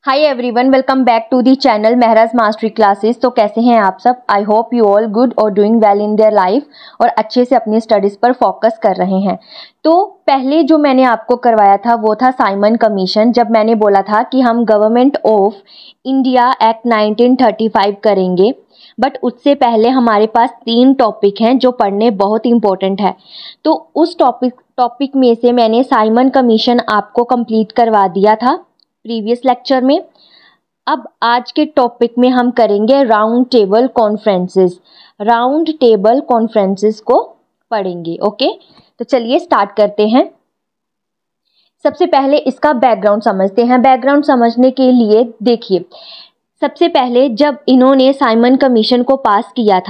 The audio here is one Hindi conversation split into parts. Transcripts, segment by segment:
Hi everyone, welcome back to the channel Maharaj mastery classes. तो कैसे हैं आप सब? I hope you all good और doing well in their life और अच्छे से अपनी स्टडीज़ पर फोकस कर रहे हैं। तो पहले जो मैंने आपको करवाया था वो था साइमन कमीशन, जब मैंने बोला था कि हम गवर्नमेंट ऑफ इंडिया एक्ट 1935 करेंगे। बट उससे पहले हमारे पास 3 टॉपिक हैं जो पढ़ने बहुत इंपॉर्टेंट है। तो उस टॉपिक में से मैंने साइमन कमीशन आपको कंप्लीट करवा दिया था प्रीवियस लेक्चर में। अब आज के टॉपिक में हम करेंगे राउंड टेबल कॉन्फ्रेंसेस को पढ़ेंगे। ओके, तो चलिए स्टार्ट करते हैं। सबसे पहले इसका बैकग्राउंड समझते हैं। बैकग्राउंड समझने के लिए देखिए, सबसे पहले जब इन्होंने साइमन कमीशन को पास किया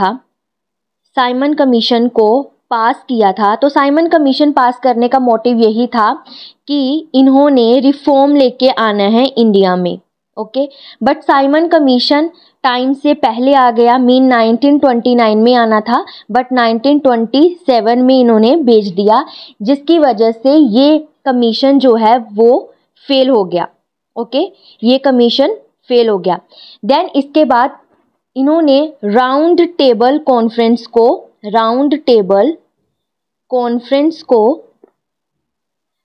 था तो साइमन कमीशन पास करने का मोटिव यही था कि इन्होंने रिफॉर्म लेके आना है इंडिया में। Okay, but Simon commission time से पहले आ गया। 1929 में आना था बट 1927 में इन्होंने भेज दिया, जिसकी वजह से ये कमीशन जो है वो फेल हो गया। ओके, ये कमीशन फेल हो गया। देन इसके बाद इन्होंने राउंड टेबल कॉन्फ्रेंस को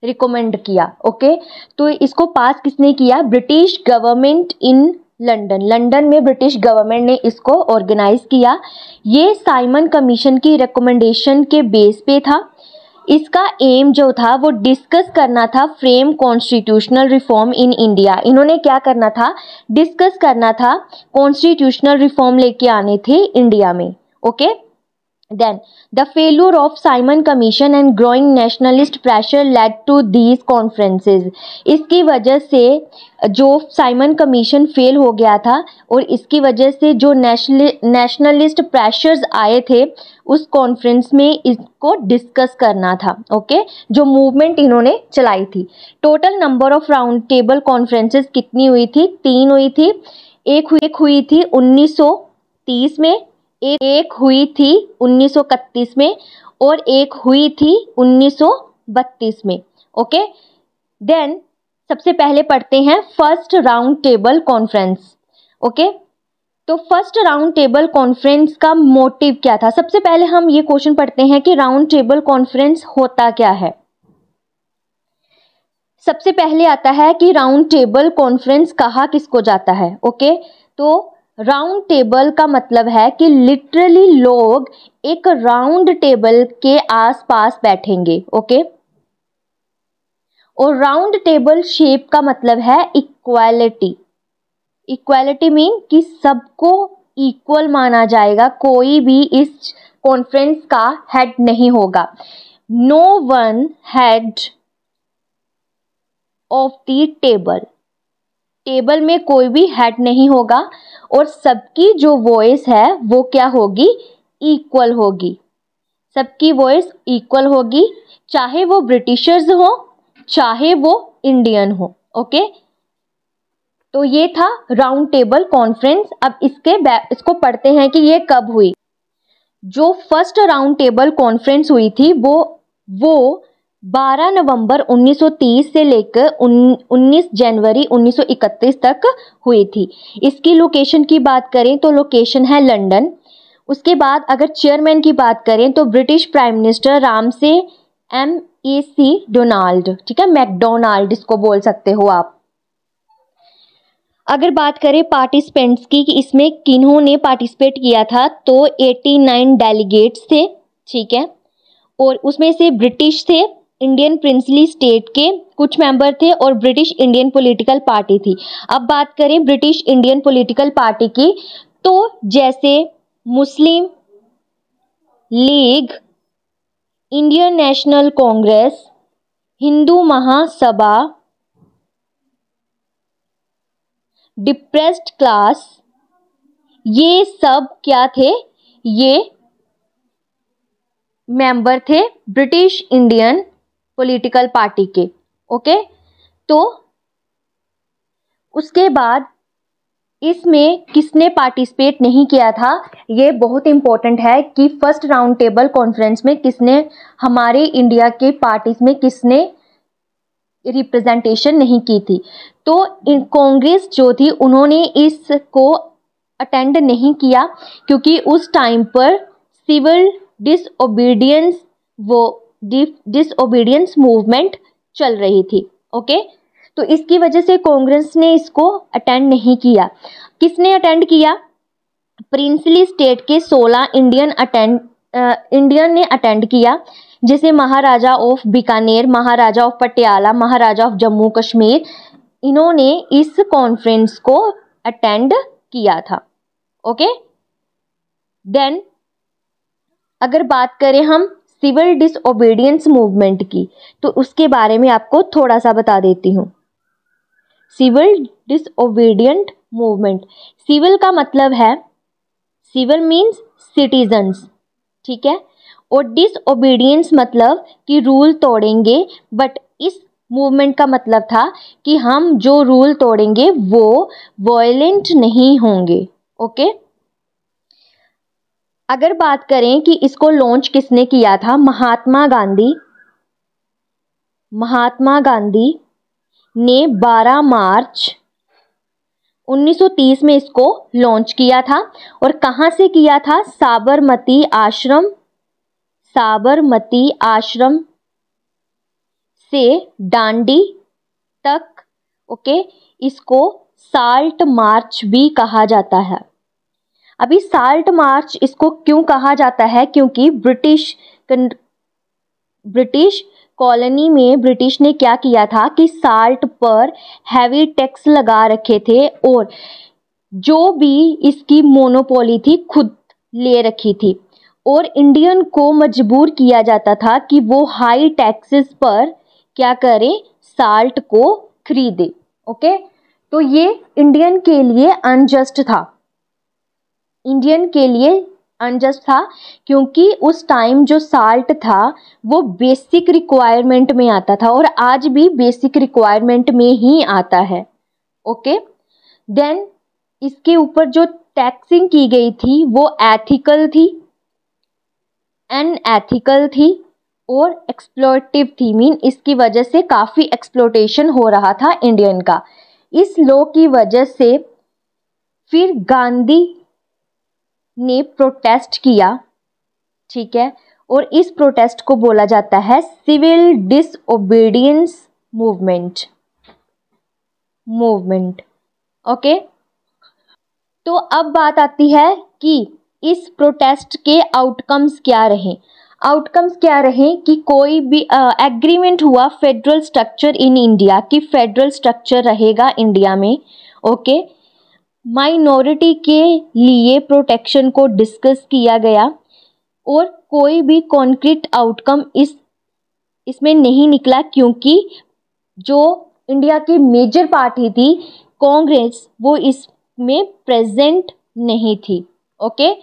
रिकमेंड किया। ओके, तो इसको पास किसने किया? ब्रिटिश गवर्नमेंट इन लंदन में ब्रिटिश गवर्नमेंट ने इसको ऑर्गेनाइज किया। ये साइमन कमीशन की रिकमेंडेशन के बेस पे था। इसका एम जो था वो डिस्कस करना था frame constitutional reform in India. इन्होंने क्या करना था? डिस्कस करना था, कॉन्स्टिट्यूशनल रिफॉर्म लेके आने थे इंडिया में। Okay, then the failure of Simon Commission and growing nationalist pressure led to these conferences। इसकी वजह से जो साइमन कमीशन फेल हो गया था और इसकी वजह से जो नेशनलिस्ट प्रेशर्स आए थे उस कॉन्फ्रेंस में इसको डिस्कस करना था। ओके, जो मूवमेंट इन्होंने चलाई थी। Total number of round table conferences कितनी हुई थी? 3 हुई थी। एक हुई थी 1930 में, एक हुई थी 1931 में और एक हुई थी 1932 में। ओके, देन सबसे पहले पढ़ते हैं first round table conference. Okay, तो फर्स्ट राउंड टेबल कॉन्फ्रेंस का मोटिव क्या था? सबसे पहले हम ये क्वेश्चन पढ़ते हैं कि राउंड टेबल कॉन्फ्रेंस होता क्या है। सबसे पहले आता है कि राउंड टेबल कॉन्फ्रेंस कहा किसको जाता है। ओके, तो राउंड टेबल का मतलब है कि लिटरली लोग एक राउंड टेबल के आसपास बैठेंगे। ओके, और राउंड टेबल शेप का मतलब है इक्वालिटी मीन कि सबको इक्वल माना जाएगा, कोई भी इस कॉन्फ्रेंस का हेड नहीं होगा। No one head of the table में कोई भी हेड नहीं होगा और सबकी जो वॉइस है वो क्या होगी? इक्वल होगी। सबकी वॉइस इक्वल होगी, चाहे वो ब्रिटिशर्स हो चाहे वो इंडियन हो। ओके, तो ये था राउंड टेबल कॉन्फ्रेंस। अब इसको पढ़ते हैं कि ये कब हुई। जो फर्स्ट राउंड टेबल कॉन्फ्रेंस हुई थी वो 12 नवंबर 1930 से लेकर 19 जनवरी 1931 तक हुई थी। इसकी लोकेशन की बात करें तो लोकेशन है लंदन। उसके बाद अगर चेयरमैन की बात करें तो British prime minister Ramsay MAC Donald, ठीक है, मैकडोनाल्ड इसको बोल सकते हो आप। अगर बात करें पार्टिसिपेंट्स की कि इसमें किन्होंने पार्टिसिपेट किया था, तो 89 डेलीगेट्स थे, ठीक है, और उसमें से ब्रिटिश थे, इंडियन प्रिंसली स्टेट के कुछ मेंबर थे और ब्रिटिश इंडियन पॉलिटिकल पार्टी थी। अब बात करें ब्रिटिश इंडियन पॉलिटिकल पार्टी की, तो जैसे Muslim League, Indian National Congress, Hindu Mahasabha, depressed class, ये सब क्या थे? ये मेंबर थे ब्रिटिश इंडियन पॉलिटिकल पार्टी के। ओके, तो उसके बाद इसमें किसने पार्टिसिपेट नहीं किया था? ये बहुत इंपॉर्टेंट है कि फर्स्ट राउंड टेबल कॉन्फ्रेंस में किसने, हमारे इंडिया के पार्टीज में किसने रिप्रेजेंटेशन नहीं की थी। तो कांग्रेस जो थी उन्होंने इसको अटेंड नहीं किया क्योंकि उस टाइम पर सिविल डिसओबीडियंस मूवमेंट चल रही थी। ओके, तो इसकी वजह से कांग्रेस ने इसको अटेंड नहीं किया। किसने अटेंड किया? प्रिंसली स्टेट के 16 इंडियन ने अटेंड किया, जैसे Maharaja of Bikaner, Maharaja of Patiala, Maharaja of Jammu Kashmir, इन्होंने इस कॉन्फ्रेंस को अटेंड किया था। ओके, देन अगर बात करें हम सिविल डिसओबीडियंस मूवमेंट की, तो उसके बारे में आपको थोड़ा सा बता देती हूँ। सिविल डिसओबीडियंट मूवमेंट, सिविल का मतलब है, सिविल मीन्स सिटीजन्स, ठीक है, और डिसओबीडियंस मतलब कि रूल तोड़ेंगे, बट इस मूवमेंट का मतलब था कि हम जो रूल तोड़ेंगे वो वायलेंट नहीं होंगे। ओके, अगर बात करें कि इसको लॉन्च किसने किया था, महात्मा गांधी ने 12 मार्च 1930 में इसको लॉन्च किया था। और कहाँ से किया था? साबरमती आश्रम से दांडी तक। ओके, इसको साल्ट मार्च भी कहा जाता है। अभी साल्ट मार्च इसको क्यों कहा जाता है? क्योंकि ब्रिटिश कॉलोनी में ब्रिटिश ने क्या किया था कि साल्ट पर हैवी टैक्स लगा रखे थे और जो भी इसकी मोनोपोली थी खुद ले रखी थी, और इंडियन को मजबूर किया जाता था कि वो हाई टैक्सेस पर क्या करें, साल्ट को खरीदे। ओके, तो ये इंडियन के लिए अनजस्ट था, क्योंकि उस टाइम जो साल्ट था वो बेसिक रिक्वायरमेंट में आता था और आज भी बेसिक रिक्वायरमेंट में ही आता है। ओके, देन इसके ऊपर जो टैक्सिंग की गई थी वो अनएथिकल थी और एक्सप्लॉइटिव थी, मीन इसकी वजह से काफ़ी एक्सप्लोटेशन हो रहा था इंडियन का। इस लॉ की वजह से फिर गांधी ने प्रोटेस्ट किया, ठीक है, और इस प्रोटेस्ट को बोला जाता है सिविल डिसओबीडियंस मूवमेंट। ओके, तो अब बात आती है कि इस प्रोटेस्ट के आउटकम्स क्या रहे कि कोई भी एग्रीमेंट हुआ फेडरल स्ट्रक्चर इन इंडिया, कि फेडरल स्ट्रक्चर रहेगा इंडिया में। ओके, माइनॉरिटी के लिए प्रोटेक्शन को डिस्कस किया गया और कोई भी कॉन्क्रीट आउटकम इसमें नहीं निकला, क्योंकि जो इंडिया की मेजर पार्टी थी कांग्रेस, वो इसमें प्रेजेंट नहीं थी। ओके,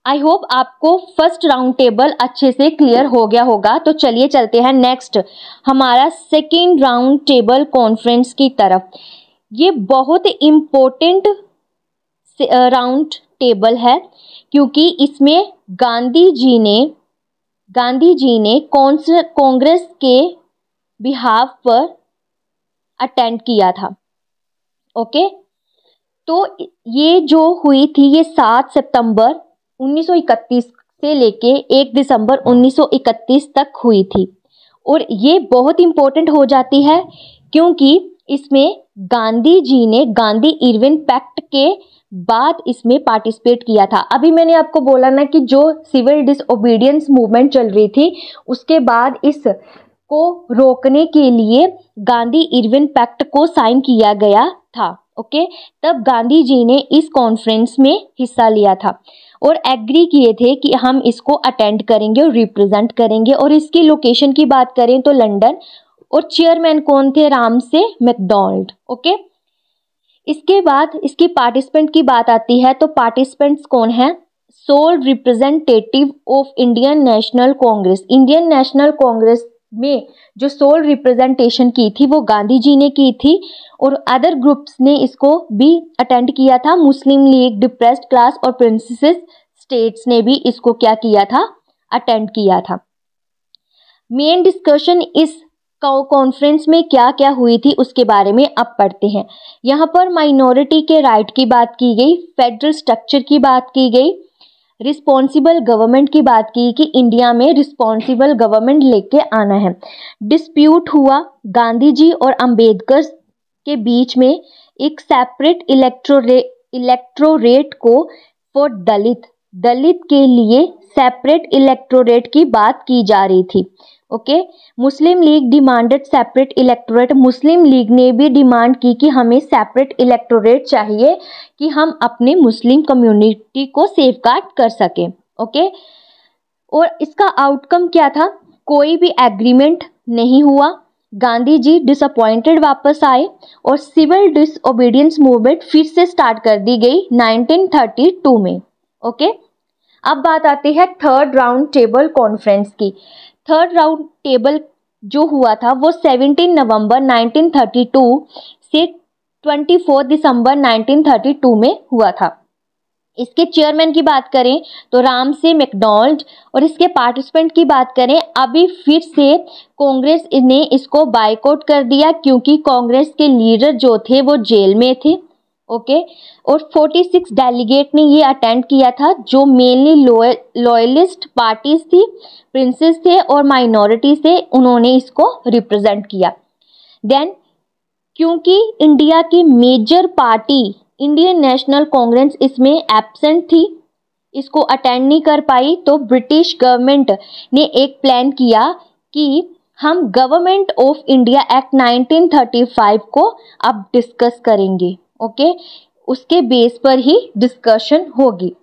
आई होप आपको फर्स्ट राउंड टेबल अच्छे से क्लियर हो गया होगा। तो चलिए चलते हैं नेक्स्ट हमारा सेकेंड राउंड टेबल कॉन्फ्रेंस की तरफ। ये बहुत इम्पोर्टेंट राउंड टेबल है, क्योंकि इसमें गांधी जी ने कांग्रेस के बिहाफ पर अटेंड किया था। ओके, तो ये जो हुई थी ये 7 सितंबर 1931 से लेके 1 दिसंबर 1931 तक हुई थी, और ये बहुत इम्पोर्टेंट हो जाती है क्योंकि इसमें गांधी जी ने गांधी इरविन पैक्ट के बाद इसमें पार्टिसिपेट किया था। अभी मैंने आपको बोला ना कि जो सिविल डिसओबीडियंस मूवमेंट चल रही थी उसके बाद इसको रोकने के लिए गांधी इरविन पैक्ट को साइन किया गया था। ओके, तब गांधी जी ने इस कॉन्फ्रेंस में हिस्सा लिया था और एग्री किए थे कि हम इसको अटेंड करेंगे और रिप्रेजेंट करेंगे। और इसकी लोकेशन की बात करें तो लंदन, और चेयरमैन कौन थे? Ramsay McDonald. ओके, इसके बाद इसकी पार्टिसिपेंट की बात आती है, तो पार्टिसिपेंट्स कौन हैं? Sole representative of Indian National Congress में जो सोल रिप्रेजेंटेशन की थी वो गांधी जी ने की थी, और अदर ग्रुप्स ने इसको भी अटेंड किया था। मुस्लिम लीग, डिप्रेस्ड क्लास और प्रिंसेस स्टेट्स ने भी इसको क्या किया था? अटेंड किया था। मेन डिस्कशन इस कॉन्फ्रेंस में क्या क्या हुई थी उसके बारे में अब पढ़ते हैं। यहाँ पर माइनॉरिटी के राइट की बात की गई, फेडरल स्ट्रक्चर की बात की गई, रिस्पॉन्सिबल गवर्नमेंट की बात की कि इंडिया में रिस्पॉन्सिबल गवर्नमेंट लेके आना है। डिस्प्यूट हुआ गांधी जी और अंबेडकर के बीच में एक सेपरेट इलेक्टोरेट को फॉर दलित के लिए सेपरेट इलेक्टोरेट की बात की जा रही थी। ओके, मुस्लिम लीग डिमांडेड सेपरेट इलेक्टोरेट, मुस्लिम लीग ने भी डिमांड की कि हमें सेपरेट इलेक्टोरेट चाहिए कि हम अपने मुस्लिम कम्युनिटी को सेफगार्ड कर सकें। ओके, और इसका आउटकम क्या था? कोई भी एग्रीमेंट नहीं हुआ, गांधी जी डिसअपॉइंटेड वापस आए और सिविल डिसओबीडियंस मूवमेंट फिर से स्टार्ट कर दी गई 1932 में। ओके, अब बात आती है थर्ड राउंड टेबल कॉन्फ्रेंस की। थर्ड राउंड टेबल जो हुआ था वो 17 नवंबर 1932 से 24 दिसंबर 1932 में हुआ था। इसके चेयरमैन की बात करें तो रामसे मैकडॉनल्ड, और इसके पार्टिसिपेंट की बात करें अभी फिर से कांग्रेस ने इसको बायकॉट कर दिया क्योंकि कांग्रेस के लीडर जो थे वो जेल में थे। ओके, और 46 डेलीगेट ने ये अटेंड किया था जो मेनली लॉयलिस्ट पार्टीज थी, प्रिंसेस थे और माइनॉरिटी से उन्होंने इसको रिप्रेजेंट किया। देन क्योंकि इंडिया की major party Indian National Congress इसमें एब्सेंट थी, इसको अटेंड नहीं कर पाई, तो ब्रिटिश गवर्नमेंट ने एक प्लान किया कि हम गवर्नमेंट ऑफ इंडिया एक्ट 1935 को अब डिस्कस करेंगे। ओके, उसके बेस पर ही डिस्कशन होगी।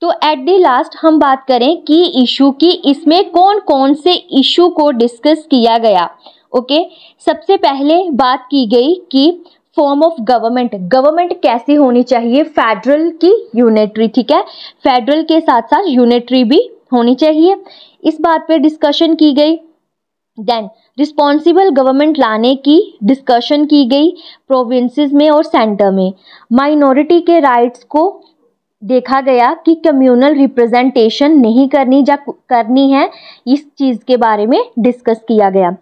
तो एट द लास्ट हम बात करें की इशू की, इसमें कौन कौन से इशू को डिस्कस किया गया। ओके, सबसे पहले बात की गई कि फॉर्म ऑफ गवर्नमेंट कैसी होनी चाहिए, फेडरल की यूनिटरी, ठीक है, फेडरल के साथ साथ यूनिटरी भी होनी चाहिए, इस बात पे डिस्कशन की गई। देन रिस्पॉन्सिबल गवर्नमेंट लाने की डिस्कशन की गई प्रोविंसेस में और सेंटर में। माइनॉरिटी के राइट्स को देखा गया कि कम्युनल रिप्रेजेंटेशन नहीं करनी है, इस चीज़ के बारे में डिस्कस किया गया।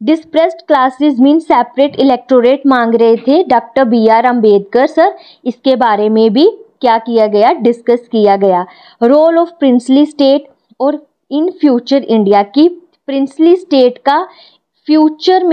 डिस्प्रेस्ड क्लासेस मीन सेपरेट इलेक्टोरेट मांग रहे थे डॉक्टर BR अम्बेडकर सर, इसके बारे में भी क्या किया गया, डिस्कस किया गया। रोल ऑफ प्रिंसली स्टेट और इन फ्यूचर इंडिया की, प्रिंसली स्टेट का फ्यूचर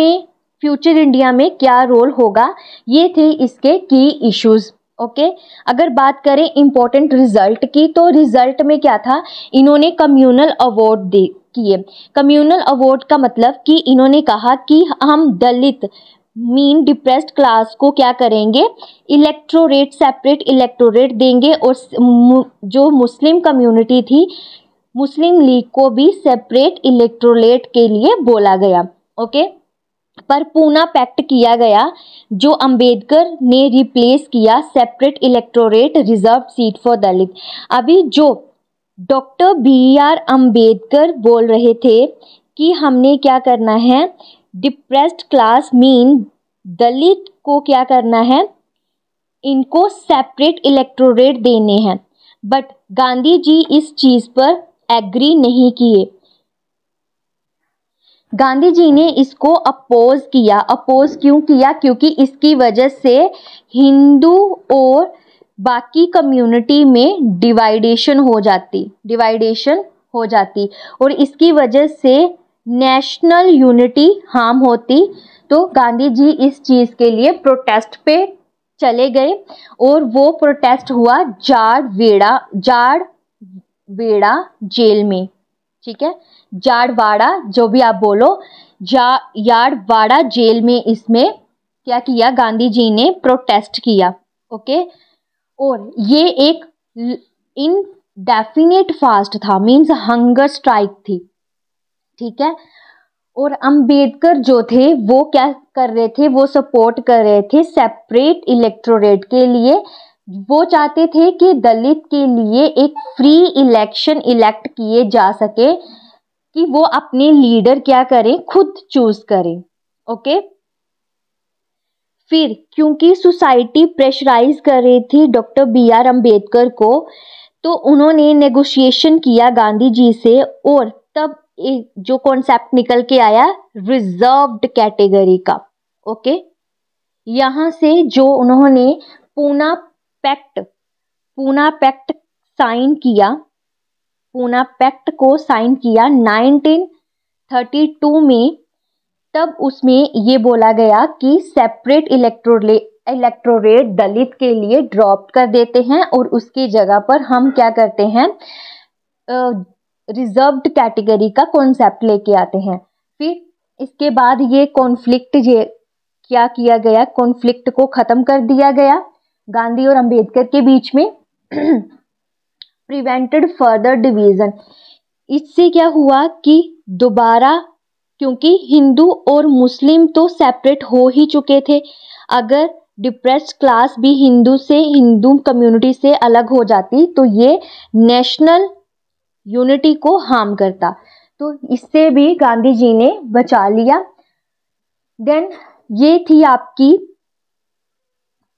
इंडिया में क्या रोल होगा, ये थे इसके की इश्यूज। ओके, अगर बात करें इंपॉर्टेंट रिजल्ट की, तो रिजल्ट में क्या था, इन्होंने कम्युनल अवार्ड किए। कम्युनल अवार्ड का मतलब कि इन्होंने कहा कि हम दलित मीन डिप्रेस्ड क्लास को क्या करेंगे, इलेक्टोरेट, सेपरेट इलेक्टोरेट देंगे, और जो मुस्लिम कम्युनिटी थी, मुस्लिम लीग को भी सेपरेट इलेक्टोरेट के लिए बोला गया। ओके, पर पूना पैक्ट किया गया जो अंबेडकर ने रिप्लेस किया separate electorate reserve seat for Dalit. अभी जो डॉक्टर BR अम्बेडकर बोल रहे थे कि हमने क्या करना है, डिप्रेस्ड क्लास मीन दलित को क्या करना है, इनको सेपरेट इलेक्टोरेट देने हैं, बट गांधी जी इस चीज पर एग्री नहीं किए। गांधी जी ने इसको अपोज किया। अपोज क्यों किया? क्योंकि इसकी वजह से हिंदू और बाकी कम्युनिटी में डिवाइडेशन हो जाती और इसकी वजह से नेशनल यूनिटी हार्म होती। तो गांधी जी इस चीज़ के लिए प्रोटेस्ट पे चले गए और वो प्रोटेस्ट हुआ जाड़वेड़ा जेल में, ठीक है, जाड़वाड़ा जो भी आप बोलो, यार्डवाड़ा जेल में इसमें क्या किया, गांधी जी ने प्रोटेस्ट किया। ओके, और ये एक इनडेफिनिट फास्ट था, मींस हंगर स्ट्राइक थी, ठीक है। और अंबेडकर जो थे वो क्या कर रहे थे, वो सपोर्ट कर रहे थे सेपरेट इलेक्टोरेट के लिए। वो चाहते थे कि दलित के लिए एक फ्री इलेक्शन इलेक्ट किए जा सके, कि वो अपने लीडर क्या करें, खुद चूज करें। ओके, फिर क्योंकि सोसाइटी प्रेशराइज कर रही थी डॉक्टर BR अम्बेडकर को, तो उन्होंने नेगोशिएशन किया गांधी जी से और तब जो कॉन्सेप्ट निकल के आया रिजर्व्ड कैटेगरी का। ओके, यहाँ से जो उन्होंने पूना पैक्ट साइन किया, पूना पैक्ट को साइन किया 1932 में, तब उसमें ये बोला गया कि सेपरेट इलेक्टोरेट दलित के लिए ड्रॉप कर देते हैं और उसकी जगह पर हम क्या करते हैं, रिजर्व्ड कैटेगरी का कॉन्सेप्ट लेके आते हैं। फिर इसके बाद ये कॉन्फ्लिक्ट क्या किया गया, कॉन्फ्लिक्ट को ख़त्म कर दिया गया गांधी और अंबेडकर के बीच में। प्रिवेंटेड फर्दर डिवीज़न, इससे क्या हुआ कि दोबारा, क्योंकि हिंदू और मुस्लिम तो सेपरेट हो ही चुके थे, अगर डिप्रेस्ड क्लास भी हिंदू कम्युनिटी से अलग हो जाती तो ये नेशनल यूनिटी को हार्म करता, तो इससे भी गांधी जी ने बचा लिया। देन ये थी आपकी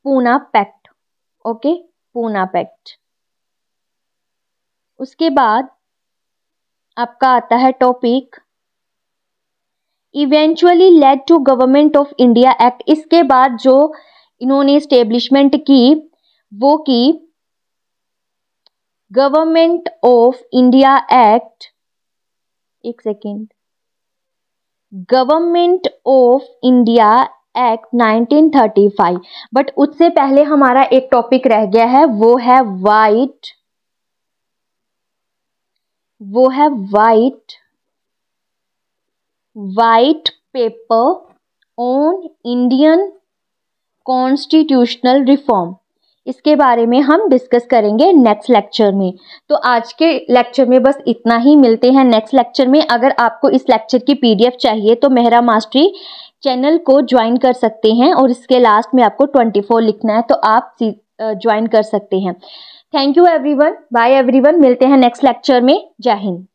Poona pact. Okay, Poona pact. उसके बाद आपका आता है topic eventually led to Government of India Act. इसके बाद जो इन्होंने स्टेब्लिशमेंट की वो की गवर्नमेंट ऑफ इंडिया एक्ट, एक second, Government of India Act 1935। But उससे पहले हमारा एक टॉपिक रह गया है, वो है white paper on Indian constitutional reform. इसके बारे में हम डिस्कस करेंगे नेक्स्ट लेक्चर में। तो आज के लेक्चर में बस इतना ही, मिलते हैं नेक्स्ट लेक्चर में। अगर आपको इस लेक्चर की पीडीएफ चाहिए तो मेहरा मास्टरी चैनल को ज्वाइन कर सकते हैं और इसके लास्ट में आपको 24 लिखना है, तो आप ज्वाइन कर सकते हैं। Thank you everyone, bye everyone, मिलते हैं नेक्स्ट लेक्चर में। जय हिंद।